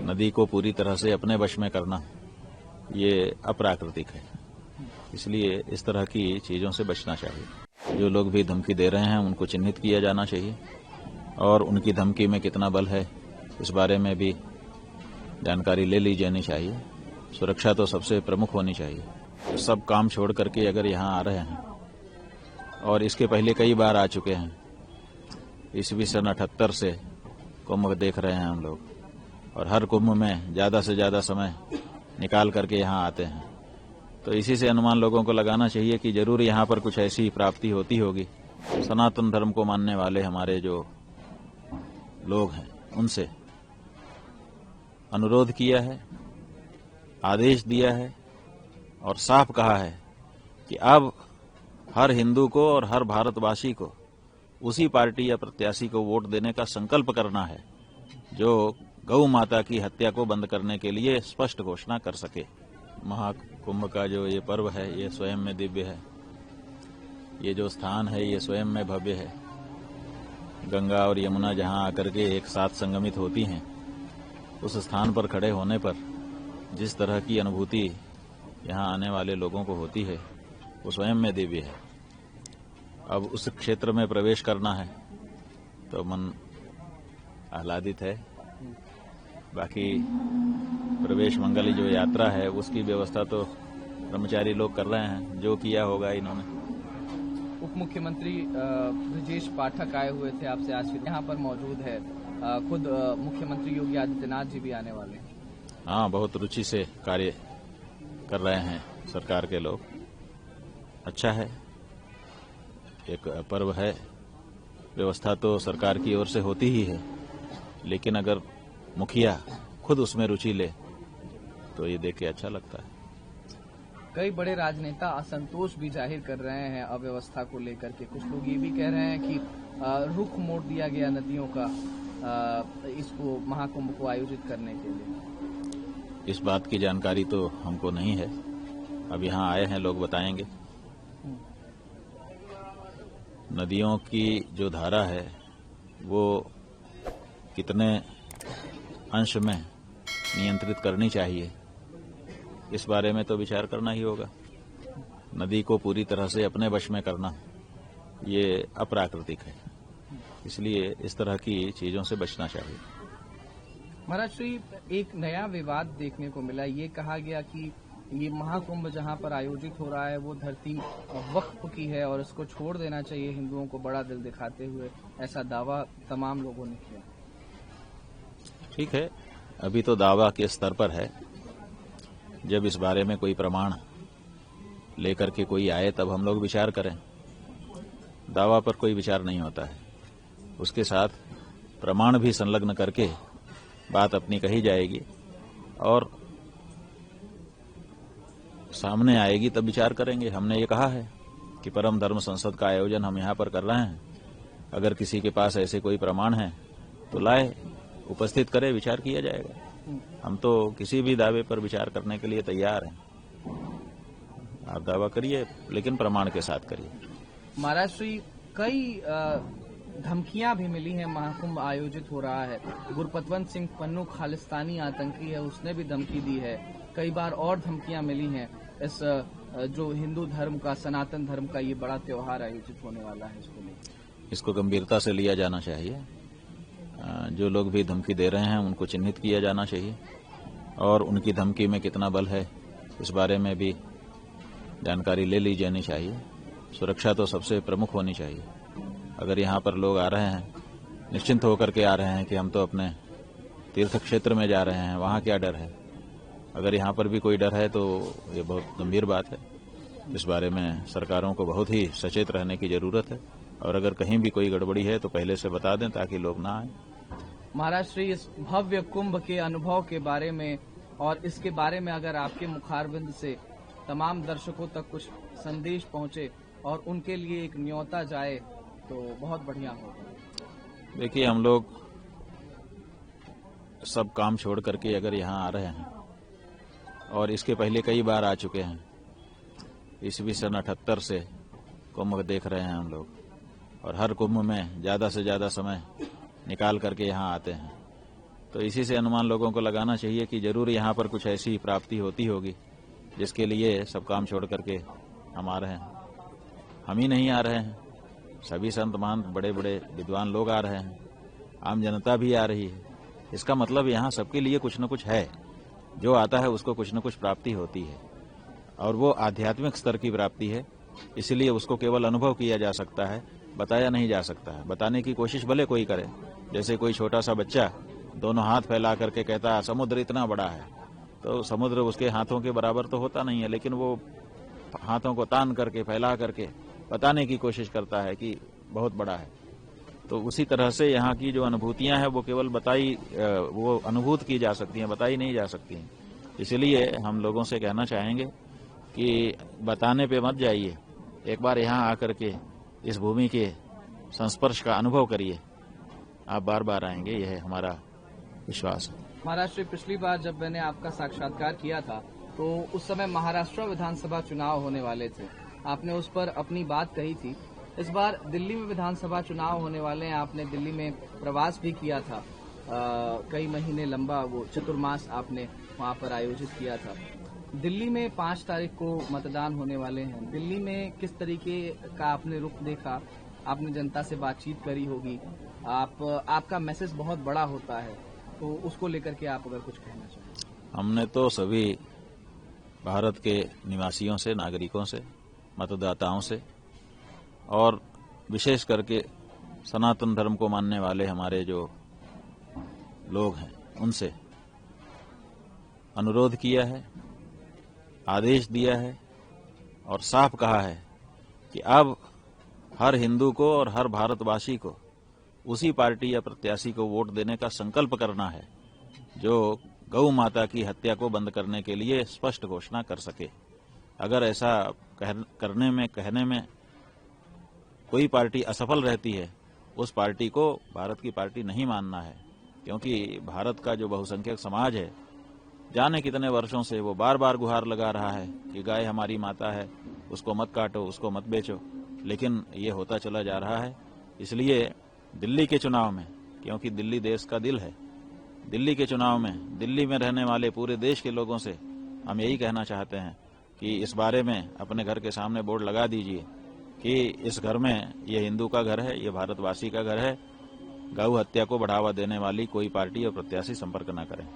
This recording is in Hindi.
नदी को पूरी तरह से अपने वश में करना ये अप्राकृतिक है। इसलिए इस तरह की चीजों से बचना चाहिए। जो लोग भी धमकी दे रहे हैं उनको चिन्हित किया जाना चाहिए और उनकी धमकी में कितना बल है इस बारे में भी जानकारी ले ली जानी चाहिए। सुरक्षा तो सबसे प्रमुख होनी चाहिए। तो सब काम छोड़ करके अगर यहाँ आ रहे हैं और इसके पहले कई बार आ चुके हैं, ईस्वी सन 78 से कुंभ देख रहे हैं हम लोग, और हर कुंभ में ज्यादा से ज्यादा समय निकाल करके यहाँ आते हैं। तो इसी से अनुमान लोगों को लगाना चाहिए कि जरूर यहाँ पर कुछ ऐसी प्राप्ति होती होगी। सनातन धर्म को मानने वाले हमारे जो लोग हैं उनसे अनुरोध किया है, आदेश दिया है और साफ कहा है कि अब हर हिंदू को और हर भारतवासी को उसी पार्टी या प्रत्याशी को वोट देने का संकल्प करना है जो गौ माता की हत्या को बंद करने के लिए स्पष्ट घोषणा कर सके। महाकुंभ का जो ये पर्व है ये स्वयं में दिव्य है। ये जो स्थान है ये स्वयं में भव्य है। गंगा और यमुना जहां आकर के एक साथ संगमित होती हैं, उस स्थान पर खड़े होने पर जिस तरह की अनुभूति यहाँ आने वाले लोगों को होती है वो स्वयं में दिव्य है। अब उस क्षेत्र में प्रवेश करना है तो मन आह्लादित है। बाकी प्रवेश मंगल जो यात्रा है उसकी व्यवस्था तो कर्मचारी लोग कर रहे हैं, जो किया होगा इन्होंने। उप मुख्यमंत्री ब्रजेश पाठक आए हुए थे आपसे आज यहाँ पर मौजूद है। खुद मुख्यमंत्री योगी आदित्यनाथ जी भी आने वाले हैं। हाँ, बहुत रुचि से कार्य कर रहे हैं सरकार के लोग। अच्छा है, एक पर्व है, व्यवस्था तो सरकार की ओर से होती ही है, लेकिन अगर मुखिया खुद उसमें रुचि ले तो ये देख के अच्छा लगता है। कई बड़े राजनेता असंतोष भी जाहिर कर रहे हैं अव्यवस्था को लेकर के। कुछ लोग ये भी कह रहे हैं कि रुख मोड़ दिया गया नदियों का इसको महाकुंभ को आयोजित करने के लिए। इस बात की जानकारी तो हमको नहीं है। अब यहाँ आए हैं लोग बताएंगे। नदियों की जो धारा है वो कितने अंश में नियंत्रित करनी चाहिए इस बारे में तो विचार करना ही होगा। नदी को पूरी तरह से अपने वश में करना ये अप्राकृतिक है। इसलिए इस तरह की चीजों से बचना चाहिए। महाराज श्री, एक नया विवाद देखने को मिला। ये कहा गया कि ये महाकुंभ जहां पर आयोजित हो रहा है वो धरती वक्फ की है और इसको छोड़ देना चाहिए हिंदुओं को, बड़ा दिल दिखाते हुए ऐसा दावा तमाम लोगों ने किया। ठीक है, अभी तो दावा के स्तर पर है। जब इस बारे में कोई प्रमाण लेकर के कोई आए तब हम लोग विचार करें। दावा पर कोई विचार नहीं होता है, उसके साथ प्रमाण भी संलग्न करके बात अपनी कही जाएगी और सामने आएगी तब विचार करेंगे। हमने ये कहा है कि परम धर्म संसद का आयोजन हम यहाँ पर कर रहे हैं। अगर किसी के पास ऐसे कोई प्रमाण है तो लाए, उपस्थित करे, विचार किया जाएगा। हम तो किसी भी दावे पर विचार करने के लिए तैयार हैं। आप दावा करिए लेकिन प्रमाण के साथ करिए। महाराज श्री, कई धमकियां भी मिली हैं। महाकुंभ आयोजित हो रहा है, गुरपतवंत सिंह पन्नू खालिस्तानी आतंकी है, उसने भी धमकी दी है। कई बार और धमकियां मिली हैं। इस जो हिंदू धर्म का, सनातन धर्म का ये बड़ा त्योहार आयोजित होने वाला है, इसको गंभीरता से लिया जाना चाहिए। जो लोग भी धमकी दे रहे हैं उनको चिन्हित किया जाना चाहिए और उनकी धमकी में कितना बल है इस बारे में भी जानकारी ले ली जानी चाहिए। सुरक्षा तो सबसे प्रमुख होनी चाहिए। अगर यहाँ पर लोग आ रहे हैं निश्चिंत होकर के आ रहे हैं कि हम तो अपने तीर्थ क्षेत्र में जा रहे हैं, वहाँ क्या डर है। अगर यहाँ पर भी कोई डर है तो ये बहुत गंभीर बात है। इस बारे में सरकारों को बहुत ही सचेत रहने की जरूरत है और अगर कहीं भी कोई गड़बड़ी है तो पहले से बता दें ताकि लोग ना आए। महाराज श्री, इस भव्य कुंभ के अनुभव के बारे में और इसके बारे में अगर आपके मुखारबिंद से तमाम दर्शकों तक कुछ संदेश पहुंचे और उनके लिए एक न्योता जाए तो बहुत बढ़िया होगा। देखिए, हम लोग सब काम छोड़ करके अगर यहाँ आ रहे हैं और इसके पहले कई बार आ चुके हैं, ईस्वी सन 78 से कुंभ देख रहे हैं हम लोग, और हर कुंभ में ज्यादा से ज्यादा समय निकाल करके यहाँ आते हैं। तो इसी से अनुमान लोगों को लगाना चाहिए कि जरूर यहाँ पर कुछ ऐसी प्राप्ति होती होगी जिसके लिए सब काम छोड़ करके हम आ रहे हैं। हम ही नहीं आ रहे हैं, सभी संत महंत बड़े बड़े विद्वान लोग आ रहे हैं, आम जनता भी आ रही है। इसका मतलब यहाँ सबके लिए कुछ न कुछ है, जो आता है उसको कुछ न कुछ प्राप्ति होती है और वो आध्यात्मिक स्तर की प्राप्ति है। इसलिए उसको केवल अनुभव किया जा सकता है, बताया नहीं जा सकता है। बताने की कोशिश भले कोई करे, जैसे कोई छोटा सा बच्चा दोनों हाथ फैला करके कहता है समुद्र इतना बड़ा है, तो समुद्र उसके हाथों के बराबर तो होता नहीं है, लेकिन वो हाथों को तान करके फैला करके बताने की कोशिश करता है कि बहुत बड़ा है। तो उसी तरह से यहाँ की जो अनुभूतियां हैं वो केवल वो अनुभूत की जा सकती हैं, बताई नहीं जा सकती हैं। इसलिए हम लोगों से कहना चाहेंगे कि बताने पे मत जाइए, एक बार यहाँ आकर के इस भूमि के संस्पर्श का अनुभव करिए, आप बार बार आएंगे, यह है हमारा विश्वास है। महाराज श्री, पिछली बार जब मैंने आपका साक्षात्कार किया था तो उस समय महाराष्ट्र विधानसभा चुनाव होने वाले थे, आपने उस पर अपनी बात कही थी। इस बार दिल्ली में विधानसभा चुनाव होने वाले हैं, आपने दिल्ली में प्रवास भी किया था, कई महीने लंबा वो चतुर्मास आपने वहां पर आयोजित किया था। दिल्ली में 5 तारीख को मतदान होने वाले हैं, दिल्ली में किस तरीके का आपने रुख देखा, आपने जनता से बातचीत करी होगी, आपका मैसेज बहुत बड़ा होता है, तो उसको लेकर के आप अगर कुछ कहना चाहें। हमने तो सभी भारत के निवासियों से, नागरिकों से, मतदाताओं से और विशेष करके सनातन धर्म को मानने वाले हमारे जो लोग हैं उनसे अनुरोध किया है, आदेश दिया है और साफ कहा है कि अब हर हिंदू को और हर भारतवासी को उसी पार्टी या प्रत्याशी को वोट देने का संकल्प करना है जो गौ माता की हत्या को बंद करने के लिए स्पष्ट घोषणा कर सके। अगर ऐसा कहने में कोई पार्टी असफल रहती है, उस पार्टी को भारत की पार्टी नहीं मानना है, क्योंकि भारत का जो बहुसंख्यक समाज है, जाने कितने वर्षों से वो बार बार गुहार लगा रहा है कि गाय हमारी माता है, उसको मत काटो, उसको मत बेचो, लेकिन ये होता चला जा रहा है। इसलिए दिल्ली के चुनाव में, क्योंकि दिल्ली देश का दिल है, दिल्ली के चुनाव में दिल्ली में रहने वाले पूरे देश के लोगों से हम यही कहना चाहते हैं कि इस बारे में अपने घर के सामने बोर्ड लगा दीजिए कि इस घर में ये हिंदू का घर है, ये भारतवासी का घर है, गौ हत्या को बढ़ावा देने वाली कोई पार्टी और प्रत्याशी संपर्क न करें।